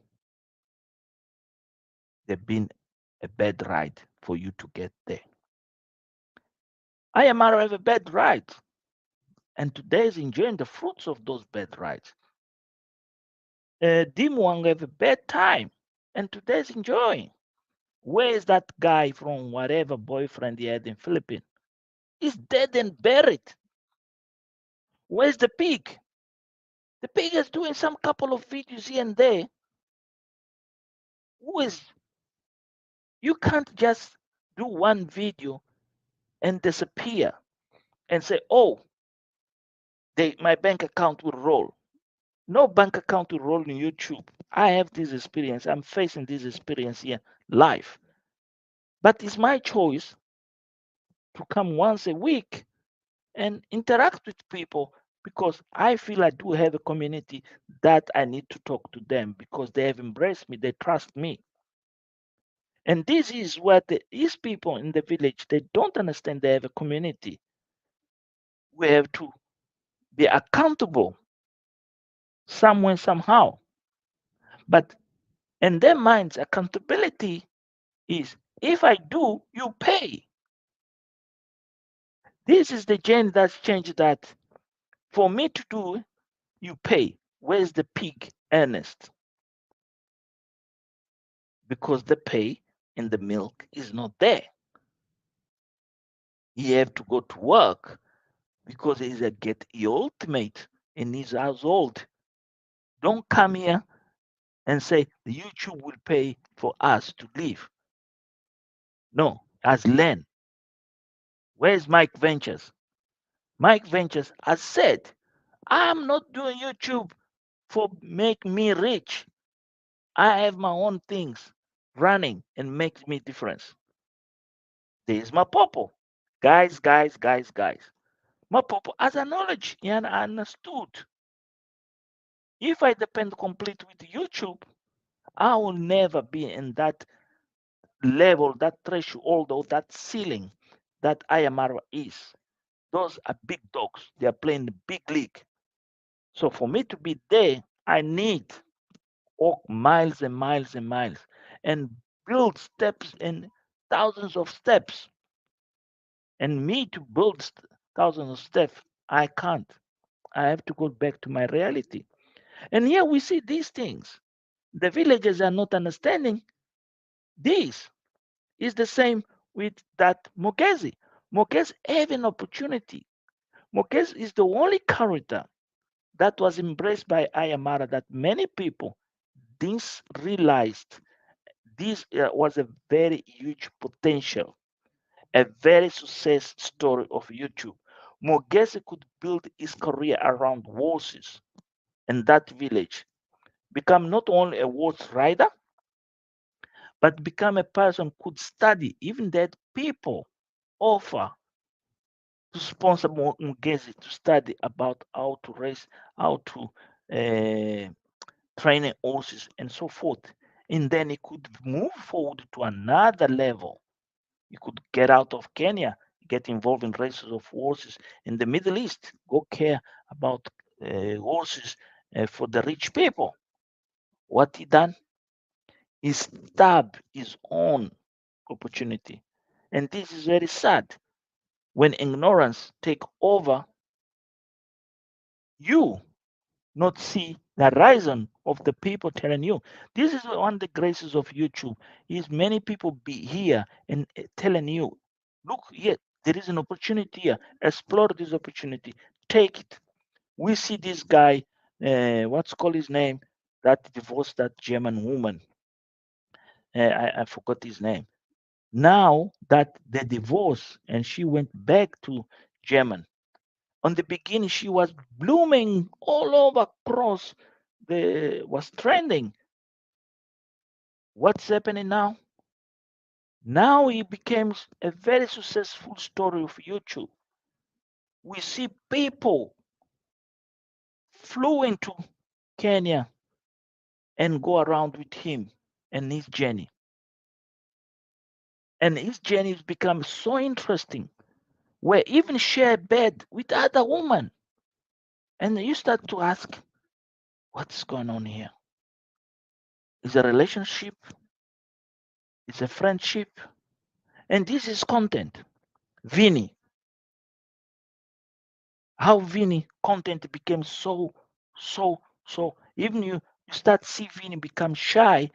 there been a bad ride for you to get there. I am out of a bad ride, and today is enjoying the fruits of those bad rides. Dimwang have a bad time, and today is enjoying. Where is that guy from whatever boyfriend he had in Philippines? He's dead and buried. Where's the pig? The pig is doing some couple of videos here and there. Who is? You can't just do one video and disappear and say, "Oh, my bank account will roll." No bank account will roll in YouTube. I have this experience. I'm facing this experience here live. But it's my choice to come once a week and interact with people because I feel I do have a community that I need to talk to them because they have embraced me, they trust me. And this is what these people in the village, they don't understand they have a community. We have to be accountable somewhere, somehow. But in their minds, accountability is if I do, you pay. This is the journey that's changed that. For me to do, you pay. Where's the pig, Ernest? Because the pay and the milk is not there. You have to go to work because he's a get your ultimate in his household. Don't come here and say the YouTube will pay for us to live. No, as Len. Where's Mike Ventures? Mike Ventures has said, I'm not doing YouTube for make me rich. I have my own things running and makes me difference. There's my popo. Guys. My popo has a knowledge and understood. If I depend completely with YouTube, I will never be in that level, that threshold, or that ceiling that Ayamara is. Those are big dogs. They are playing the big league. So for me to be there, I need walk miles and miles and miles and build steps and thousands of steps. And me to build thousands of steps, I can't. I have to go back to my reality. And here we see these things. The villagers are not understanding this. Is the same with that Mogezi. Mogezi have an opportunity. Mogezi is the only character that was embraced by Ayamara that many people didn't realized this was a very huge potential, a very success story of YouTube. Mogezi could build his career around horses in that village, become not only a horse rider, but become a person could study even that people offer to sponsor Mogezi to study about how to race, how to train horses, and so forth. And then he could move forward to another level. You could get out of Kenya, get involved in races of horses in the Middle East, go care about horses for the rich people. What he done? He stabbed his own opportunity. And this is very sad. When ignorance take over, you not see the horizon of the people telling you. This is one of the graces of YouTube. Is many people be here and telling you, look, yeah, there is an opportunity here. Explore this opportunity. Take it. We see this guy, what's called his name, that divorced that German woman. I forgot his name. Now that they divorced and she went back to German, on the beginning she was blooming all over across the was trending. What's happening now? Now it becomes a very successful story of YouTube. We see people flew into Kenya and go around with him and his journey. And his journey has become so interesting where even share bed with other women. And you start to ask, what's going on here? Is a relationship? Is a friendship? And this is content. Vinny, how Vinny content became so. Even you start see Vinny become shy.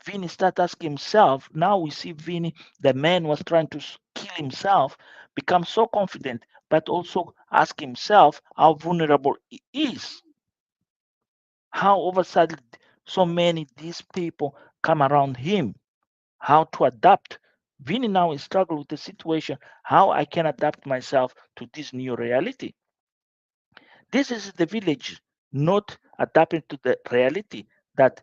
Vinny start asking himself. Now we see Vinny, the man was trying to kill himself, become so confident, but also ask himself how vulnerable he is. How all of a sudden so many these people come around him. How to adapt. Vinny now is struggling with the situation. How I can adapt myself to this new reality. This is the village not adapting to the reality that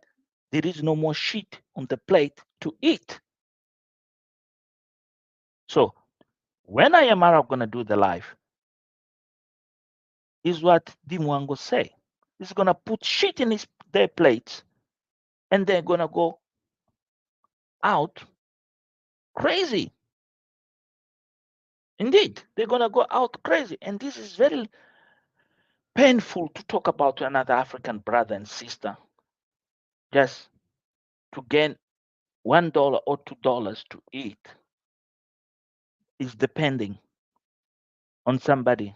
there is no more shit on the plate to eat. So When Ayamara gonna do the live, is what Dimwango say. He's gonna put shit in their plates, and they're gonna go out crazy. Indeed, they're gonna go out crazy, and this is very painful to talk about to another African brother and sister just to gain $1 or $2 to eat is depending on somebody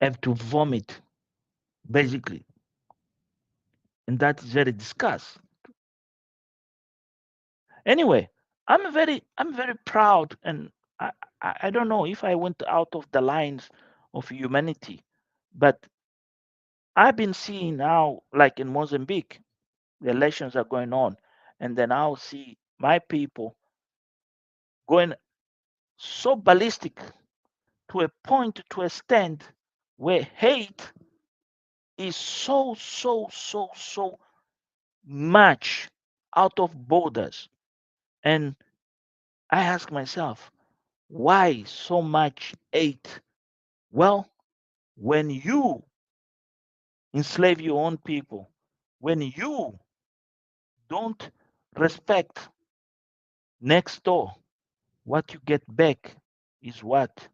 have to vomit basically, and that is very disgust. Anyway, I'm very proud, and I don't know if I went out of the lines of humanity, but I've been seeing now, like in Mozambique, the elections are going on, and then I'll see my people going so ballistic to a point, to a stand where hate is so much out of borders. And I ask myself, why so much hate? Well, when you enslave your own people, when you don't respect next door, what you get back is what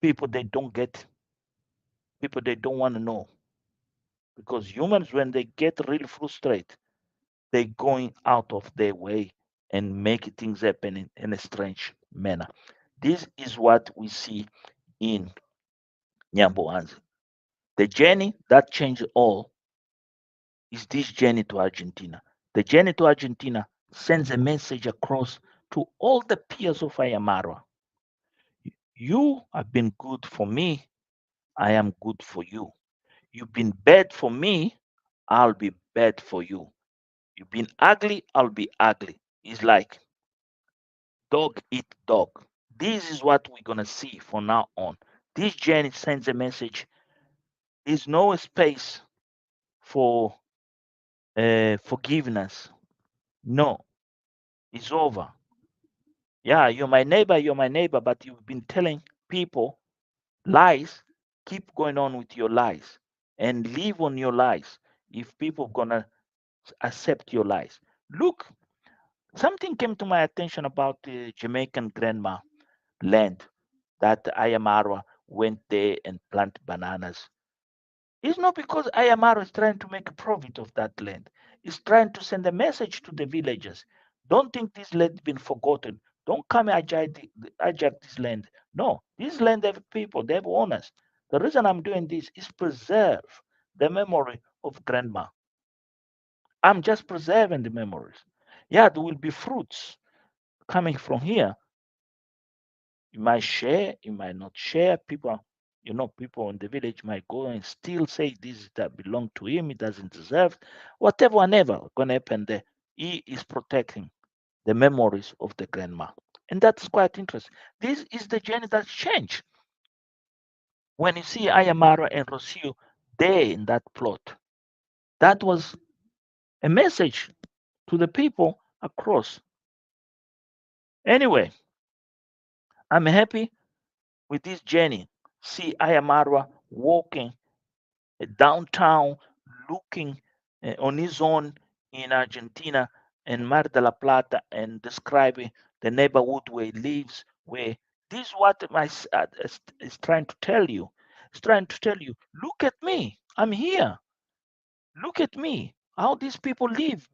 people they don't get, people they don't want to know. Because humans, when they get really frustrated, they going out of their way and make things happen in a strange manner. This is what we see in Nyamboanzi. The journey that changed all is this journey to Argentina. The journey to Argentina sends a message across to all the peers of Ayamara. You have been good for me, I am good for you. You've been bad for me, I'll be bad for you. You've been ugly, I'll be ugly. It's like dog eat dog. This is what we're going to see from now on. This journey sends a message. There's no space for forgiveness. No, it's over. Yeah, you're my neighbor, but you've been telling people lies. Keep going on with your lies and live on your lies if people gonna accept your lies. Look, something came to my attention about the Jamaican grandma land that Ayamara went there and planted bananas. It's not because Ayamaro is trying to make a profit of that land. It's trying to send a message to the villagers. Don't think this land has been forgotten. Don't come and hijack this land. No, this land have people, they have owners. The reason I'm doing this is preserve the memory of grandma. I'm just preserving the memories. Yeah, there will be fruits coming from here. You might share, you might not share. People in the village might go and still say this that belong to him, he doesn't deserve. Whatever, whatever gonna happen there. He is protecting the memories of the grandma. And that's quite interesting. This is the journey that's changed. When you see Ayamara and Rocio there in that plot, that was a message to the people across. Anyway, I'm happy with this journey. See Ayamara walking downtown, looking on his own in Argentina and Mar de la Plata and describing the neighborhood where he lives, where this is what is trying to tell you. It's trying to tell you, look at me, I'm here. Look at me, how these people live,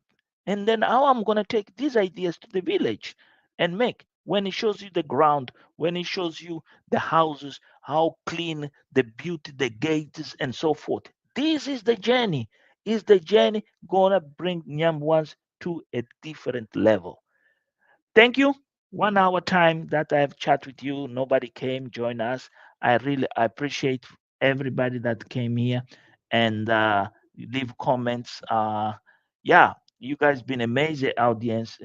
and then how I'm going to take these ideas to the village and make. When he shows you the ground, when he shows you the houses, how clean, the beauty, the gates, and so forth. This is the journey. Is the journey gonna bring Nyambwans to a different level? Thank you. 1 hour time that I have chat with you. Nobody came, join us. I really appreciate everybody that came here and leave comments. Yeah, you guys been amazing audience.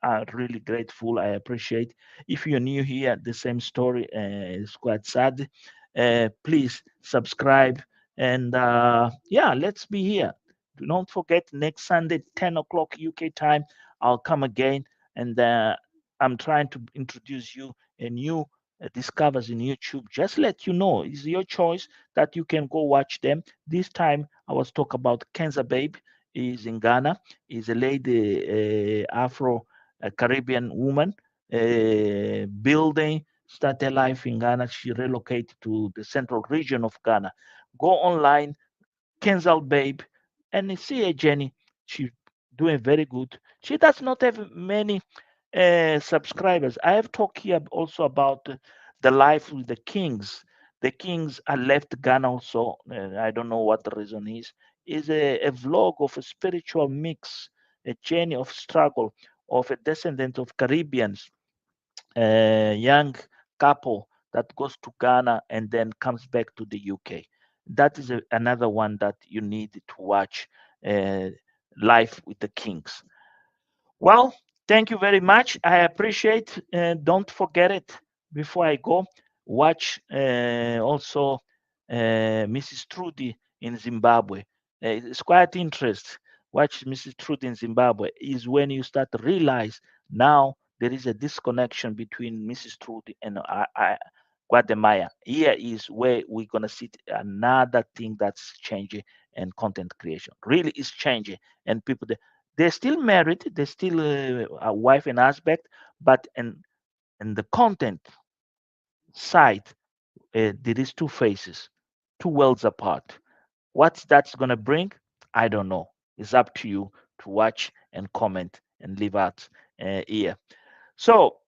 I'm really grateful. I appreciate. If you're new here, the same story is quite sad. Please subscribe and yeah, let's be here. Do not forget next Sunday, 10 o'clock UK time. I'll come again and I'm trying to introduce you a new discovers in YouTube. Just let you know, it's your choice that you can go watch them. This time I was talking about Kenza Babe, is in Ghana, is a lady, Afro Caribbean woman, building started life in Ghana. She relocated to the central region of Ghana. Go online, Kenzal Babe, and you see a Jenny. She doing very good. She does not have many subscribers. I have talked here also about the life with the kings. The kings are left Ghana also. I don't know what the reason is. Is a vlog of a spiritual mix, a journey of struggle of a descendant of Caribbeans, a young couple that goes to Ghana and then comes back to the UK. That is another one that you need to watch. Uh, Life with the Kings. Well, thank you very much. I appreciate. Don't forget it. Before I go, watch also Mrs. Trudy in Zimbabwe. It's quite interesting. Watch Mrs. Trudy in Zimbabwe is when you start to realize now there is a disconnection between Mrs. Trudy and Guatemala. Here is where we're gonna see another thing that's changing and content creation. Really is changing, and people they're still married, they're still a wife and husband, but in the content side, there is two faces, two worlds apart. What that's gonna bring, I don't know. It's up to you to watch and comment and leave out here. So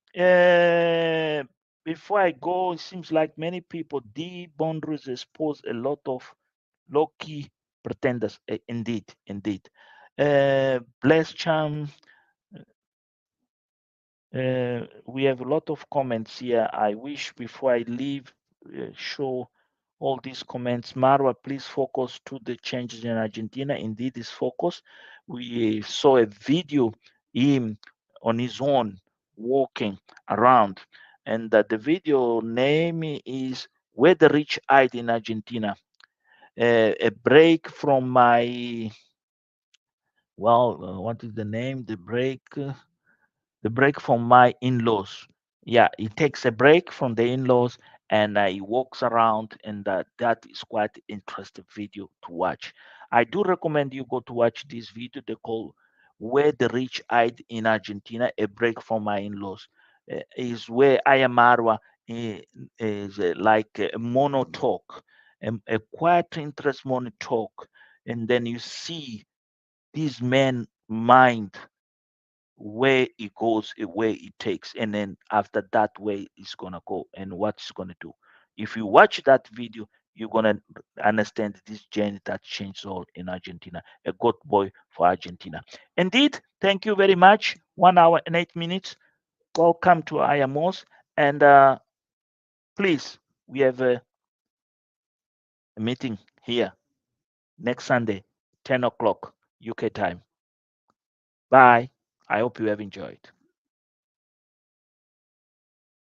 before I go, it seems like many people the boundaries expose a lot of low key pretenders. Indeed, indeed. Bless Charm. We have a lot of comments here. I wish before I leave, show all these comments. Marwa, please focus to the changes in Argentina. Indeed, is focus. We saw a video him on his own walking around, and that the video name is "Where the Rich Hide in Argentina." A break from my what is the name? The break from my in-laws. Yeah, he takes a break from the in-laws and he walks around, and that is quite interesting video to watch. I do recommend you go to watch this video. They call "Where the Rich Hide in Argentina," a break from my in-laws. Is where Ayamarwa is like a mono talk, a quiet interest mono talk, and then you see this man mind where it goes, where it takes, and then after that, where it's gonna go and what it's gonna do. If you watch that video, you're gonna understand this journey that changed all in Argentina. A good boy for Argentina. Indeed, thank you very much. 1 hour and 8 minutes. Welcome to IAMOS, and please, we have a meeting here next Sunday, 10 o'clock UK time. Bye. I hope you have enjoyed.